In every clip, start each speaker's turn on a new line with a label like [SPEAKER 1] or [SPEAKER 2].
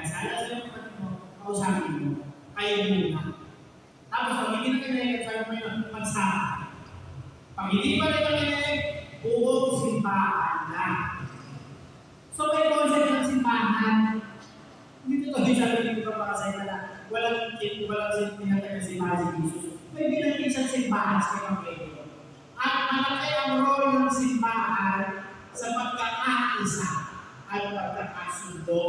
[SPEAKER 1] nagkasala sa iyong kapatid mo, kausapin mo, kayo muna. Tapos, pag hindi na kinalig, sabi mo yun, pagsama. Pag hindi pa rin kinalig, buong simbahan na. So, may concept ng simbahan. Hindi ito sabi ko para sa ito na walang tinatag na simbahan si Jesus. May binagin siyang simbahan sa Evangelyo. At malaki ang role ng simbahan sa pagkakaisa at pagkakasundo,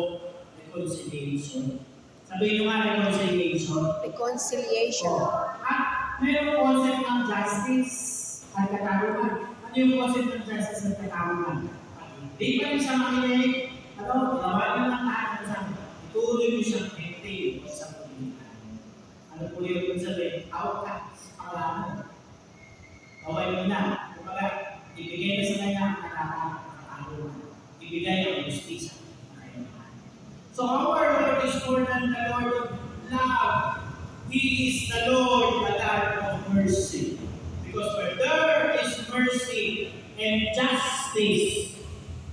[SPEAKER 1] reconciliation. Sabihin nyo nga, reconciliation.
[SPEAKER 2] Reconciliation.
[SPEAKER 1] At mayroong concept ng justice at katarungan. Ano yung concept ng justice at katarungan? Hindi pa rin siya makinig. Gawin nyo ng lahat ng sabi. Ituloy mo siyang maintain sa pagkakitaan. Ano po yung sabihin? Outcast. Pangalaman. Gawin mo na. Kumbaga, ibigay na sa kanya ang katarungan. Ibigay ang justice. So our Lord is more than the Lord of love. He is the Lord, the God of mercy. Because where there is mercy and justice,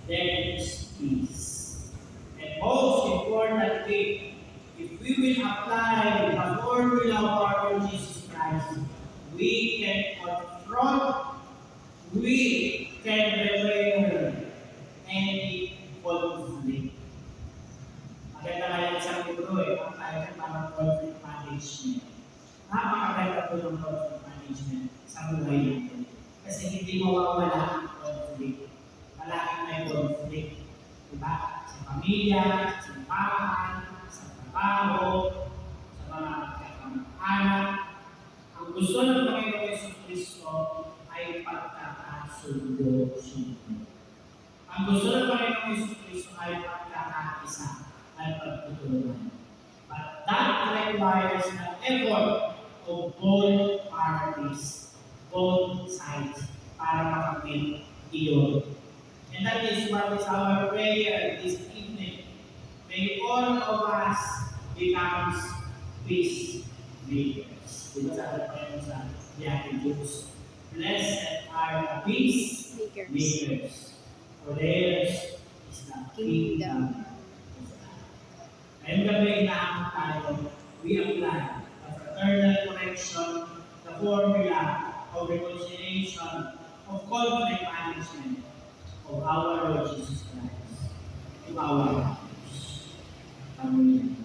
[SPEAKER 1] there is peace. And most importantly, if we will apply the formula of our Lord Jesus Christ, we can confront, we can repair any conflict. Maganda kaya isang libro ang title parang conflict management. Napakaganda po ng conflict management sa buhay natin. Kasi hindi mawawala ang conflict. Palaging may conflict. Diba? Sa pamilya, sa simbahan, sa trabaho, sa mga kamag-anak. Ang gusto ng Panginoon Jesucristo ay pagkakasundo-sundo. Ang gusto ng Panginoon Jesucristo ay pagkakaisa at pagtutulungan. But that requires the effort of both parties, both sides, para makamit iyon. And that is what is our prayer this evening. May all of us becomes peacemakers. Diba sabi pa yun sa Beatitudes? Blessed are the peacemakers, for theirs is the kingdom. Ngayong gabi, inaamot tayo, we apply the fraternal correction, the formula of reconciliation, of conflict management of our Lord Jesus Christ to our lives. Amen.